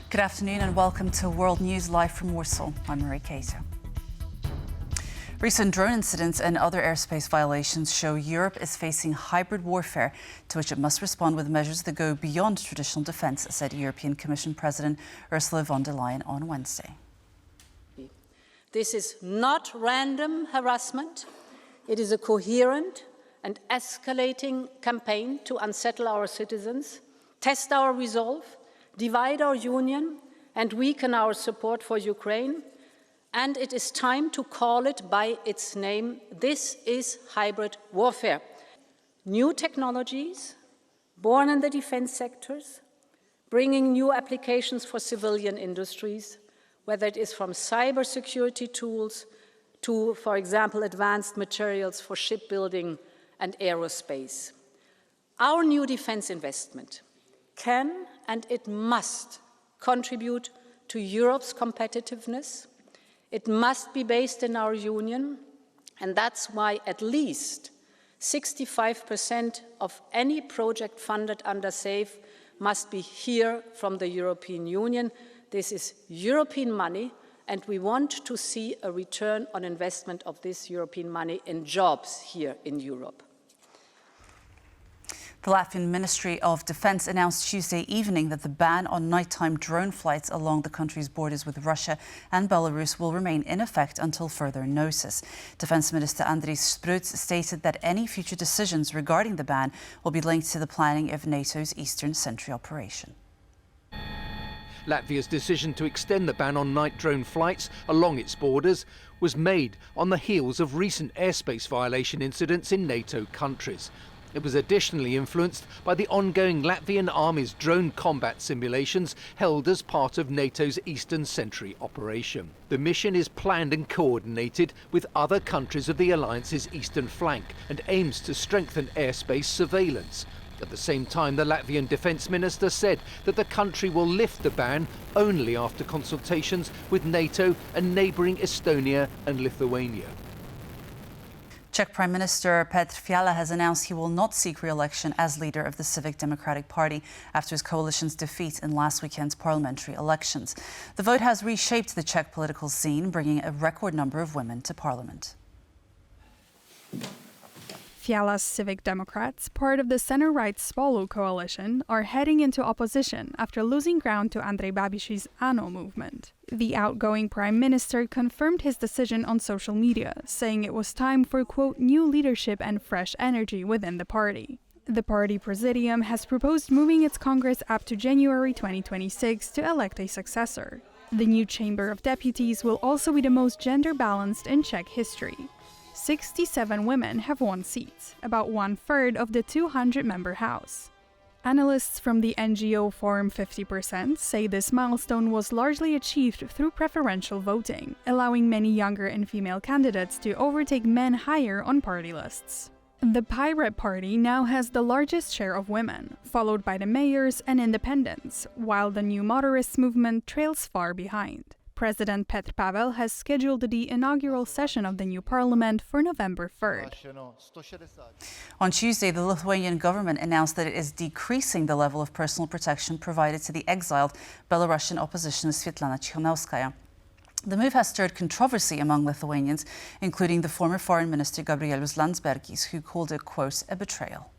Good afternoon and welcome to World News Live from Warsaw. I'm Marie Cato. Recent drone incidents and other airspace violations show Europe is facing hybrid warfare to which it must respond with measures that go beyond traditional defence, said European Commission President Ursula von der Leyen on Wednesday. This is not random harassment. It is a coherent and escalating campaign to unsettle our citizens, test our resolve, divide our union and weaken our support for Ukraine. And it is time to call it by its name. This is hybrid warfare. New technologies, born in the defense sectors, bringing new applications for civilian industries, whether it is from cybersecurity tools to, for example, advanced materials for shipbuilding and aerospace. Our new defense investment can and it must contribute to Europe's competitiveness. It must be based in our union, and that's why at least 65% of any project funded under SAFE must be here from the European Union. This is European money, and we want to see a return on investment of this European money in jobs here in Europe. The Latvian Ministry of Defense announced Tuesday evening that the ban on nighttime drone flights along the country's borders with Russia and Belarus will remain in effect until further notice. Defense Minister Andris Sprūds stated that any future decisions regarding the ban will be linked to the planning of NATO's Eastern Sentry operation. Latvia's decision to extend the ban on night drone flights along its borders was made on the heels of recent airspace violation incidents in NATO countries. It was additionally influenced by the ongoing Latvian Army's drone combat simulations held as part of NATO's Eastern Sentry operation. The mission is planned and coordinated with other countries of the alliance's eastern flank and aims to strengthen airspace surveillance. At the same time, the Latvian Defence Minister said that the country will lift the ban only after consultations with NATO and neighbouring Estonia and Lithuania. Czech Prime Minister Petr Fiala has announced he will not seek re-election as leader of the Civic Democratic Party after his coalition's defeat in last weekend's parliamentary elections. The vote has reshaped the Czech political scene, bringing a record number of women to parliament. Fiala's Civic Democrats, part of the center-right Spolu coalition, are heading into opposition after losing ground to Andrej Babiš's ANO movement. The outgoing prime minister confirmed his decision on social media, saying it was time for, quote, new leadership and fresh energy within the party. The party presidium has proposed moving its congress up to January 2026 to elect a successor. The new Chamber of Deputies will also be the most gender-balanced in Czech history. 67 women have won seats, about one-third of the 200-member House. Analysts from the NGO Forum 50% say this milestone was largely achieved through preferential voting, allowing many younger and female candidates to overtake men higher on party lists. The Pirate Party now has the largest share of women, followed by the mayors and independents, while the New Moderates movement trails far behind. President Petr has scheduled the inaugural session of the new parliament for November 3rd. On Tuesday, the Lithuanian government announced that it is decreasing the level of personal protection provided to the exiled Belarusian oppositionist Svetlana Tikhanovskaya. The move has stirred controversy among Lithuanians, including the former foreign minister Gabrielius Landsbergis, who called it, quote, a betrayal.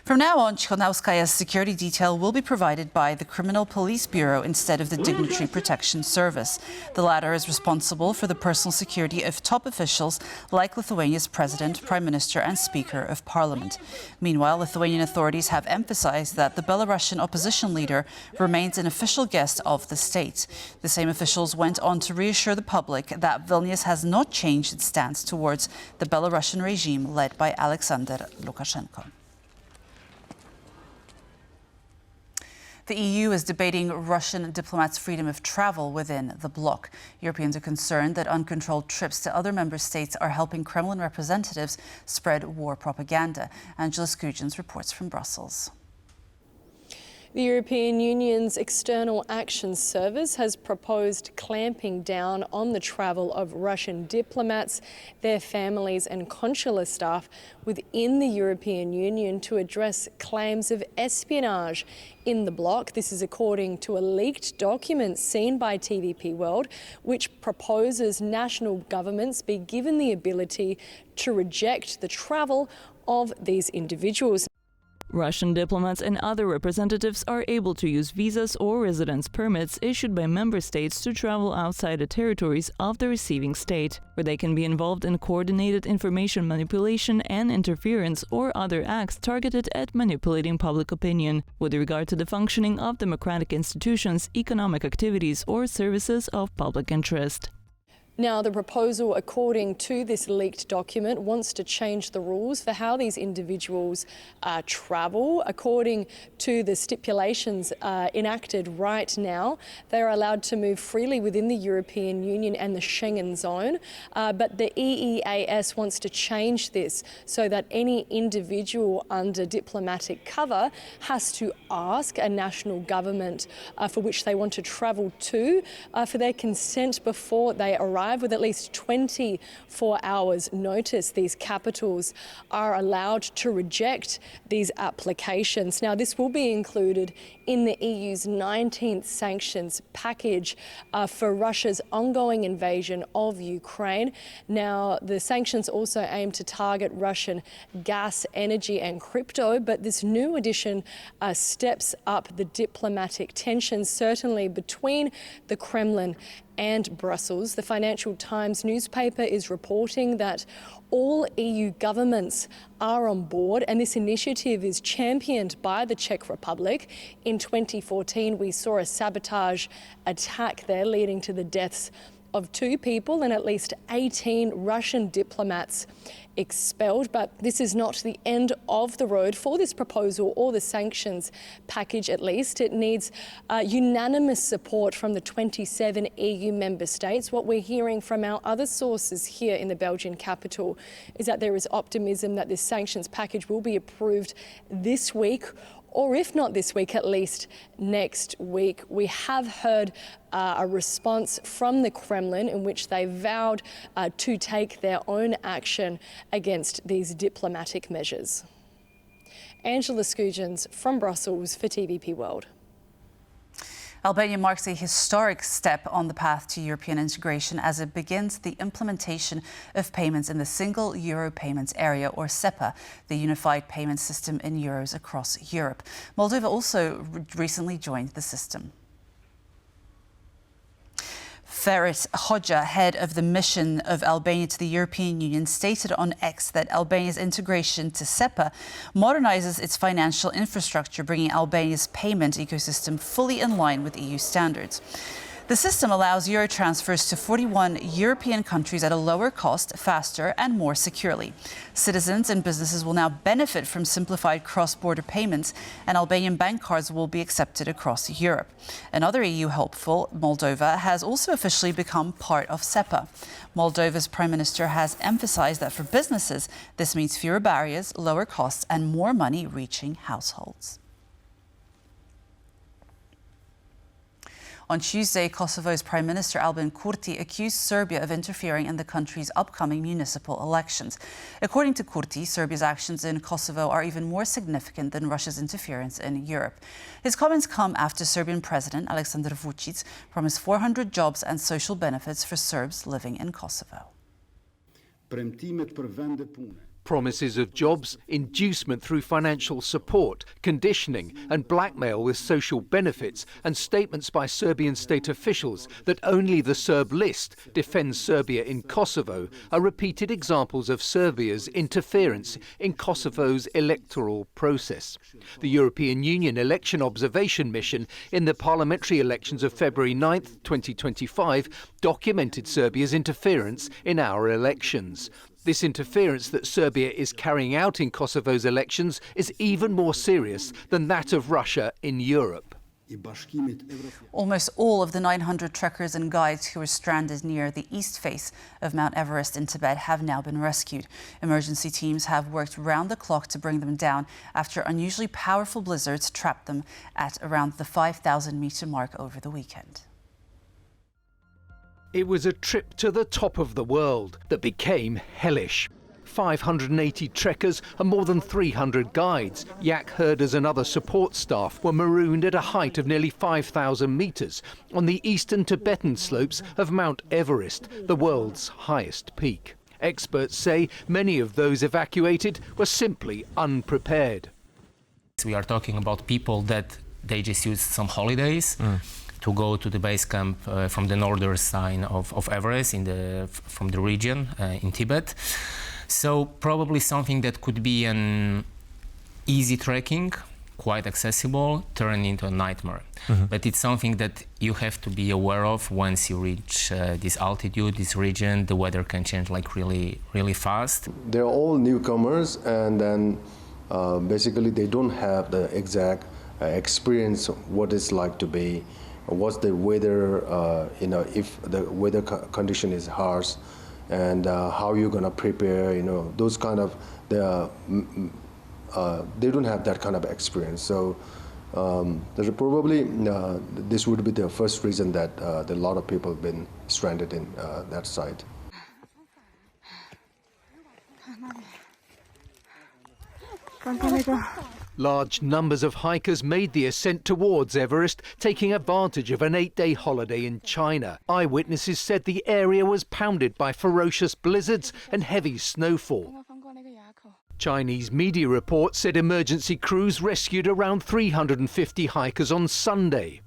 From now on, Tikhanovskaya's security detail will be provided by the Criminal Police Bureau instead of the Dignitary Protection Service. The latter is responsible for the personal security of top officials like Lithuania's President, Prime Minister and Speaker of Parliament. Meanwhile, Lithuanian authorities have emphasized that the Belarusian opposition leader remains an official guest of the state. The same officials went on to reassure the public that Vilnius has not changed its stance towards the Belarusian regime led by Alexander Lukashenko. The EU is debating Russian diplomats' freedom of travel within the bloc. Europeans are concerned that uncontrolled trips to other member states are helping Kremlin representatives spread war propaganda. Angela Skujins reports from Brussels. The European Union's External Action Service has proposed clamping down on the travel of Russian diplomats, their families and consular staff within the European Union to address claims of espionage in the bloc. This is according to a leaked document seen by TVP World, which proposes national governments be given the ability to reject the travel of these individuals. Russian diplomats and other representatives are able to use visas or residence permits issued by member states to travel outside the territories of the receiving state, where they can be involved in coordinated information manipulation and interference or other acts targeted at manipulating public opinion with regard to the functioning of democratic institutions, economic activities, or services of public interest. Now, the proposal, according to this leaked document, wants to change the rules for how these individuals travel. According to the stipulations enacted right now, they are allowed to move freely within the European Union and the Schengen zone. But the EEAS wants to change this so that any individual under diplomatic cover has to ask a national government for which they want to travel to for their consent before they arrive. With at least 24 hours notice, these capitals are allowed to reject these applications. Now, this will be included in the EU's 19th sanctions package for Russia's ongoing invasion of Ukraine. Now, the sanctions also aim to target Russian gas, energy and crypto, but this new addition steps up the diplomatic tensions, certainly between the Kremlin and Brussels. The Financial Times newspaper is reporting that all EU governments are on board, and this initiative is championed by the Czech Republic. In 2014, we saw a sabotage attack there leading to the deaths of 2 people and at least 18 Russian diplomats expelled. But this is not the end of the road for this proposal or the sanctions package, at least. It needs unanimous support from the 27 EU member states. What we're hearing from our other sources here in the Belgian capital is that there is optimism that this sanctions package will be approved this week, or if not this week, at least next week. We have heard a response from the Kremlin in which they vowed to take their own action against these diplomatic measures. Angela Skujins from Brussels for TVP World. Albania marks a historic step on the path to European integration as it begins the implementation of payments in the Single Euro Payments Area, or SEPA, the unified payment system in euros across Europe. Moldova also recently joined the system. Ferit Hoxha, head of the mission of Albania to the European Union, stated on X that Albania's integration to SEPA modernizes its financial infrastructure, bringing Albania's payment ecosystem fully in line with EU standards. The system allows euro transfers to 41 European countries at a lower cost, faster and more securely. Citizens and businesses will now benefit from simplified cross-border payments, and Albanian bank cards will be accepted across Europe. Another EU hopeful, Moldova, has also officially become part of SEPA. Moldova's Prime Minister has emphasized that for businesses, this means fewer barriers, lower costs and more money reaching households. On Tuesday, Kosovo's Prime Minister Albin Kurti accused Serbia of interfering in the country's upcoming municipal elections. According to Kurti, Serbia's actions in Kosovo are even more significant than Russia's interference in Europe. His comments come after Serbian President Aleksandar Vučić promised 400 jobs and social benefits for Serbs living in Kosovo. Promises of jobs, inducement through financial support, conditioning and blackmail with social benefits, and statements by Serbian state officials that only the Serb list defends Serbia in Kosovo are repeated examples of Serbia's interference in Kosovo's electoral process. The European Union Election Observation Mission in the parliamentary elections of February 9th, 2025 documented Serbia's interference in our elections. This interference that Serbia is carrying out in Kosovo's elections is even more serious than that of Russia in Europe. Almost all of the 900 trekkers and guides who were stranded near the east face of Mount Everest in Tibet have now been rescued. Emergency teams have worked round the clock to bring them down after unusually powerful blizzards trapped them at around the 5,000-meter mark over the weekend. It was a trip to the top of the world that became hellish. 580 trekkers and more than 300 guides, yak herders and other support staff were marooned at a height of nearly 5,000 metres on the eastern Tibetan slopes of Mount Everest, the world's highest peak. Experts say many of those evacuated were simply unprepared. We are talking about people that they just used some holidays to go to the base camp from the northern side of Everest from the region in Tibet. So probably something that could be an easy trekking, quite accessible, turned into a nightmare. But it's something that you have to be aware of once you reach this altitude, this region. The weather can change like really, really fast. They're all newcomers, and then basically they don't have the exact experience of what it's like to be, what's the weather, if the weather condition is harsh, and how you're going to prepare, those kind of, they don't have that kind of experience. So there's probably, this would be the first reason that a lot of people have been stranded in that site. Large numbers of hikers made the ascent towards Everest, taking advantage of an 8-day holiday in China. Eyewitnesses said the area was pounded by ferocious blizzards and heavy snowfall. Chinese media reports said emergency crews rescued around 350 hikers on Sunday.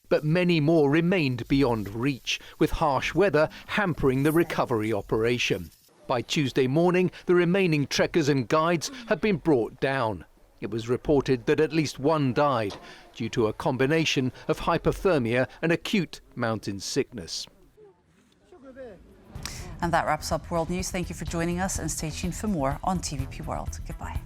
But many more remained beyond reach, with harsh weather hampering the recovery operation. By Tuesday morning, the remaining trekkers and guides had been brought down. It was reported that at least one died due to a combination of hypothermia and acute mountain sickness. And that wraps up World News. Thank you for joining us, and stay tuned for more on TVP World. Goodbye.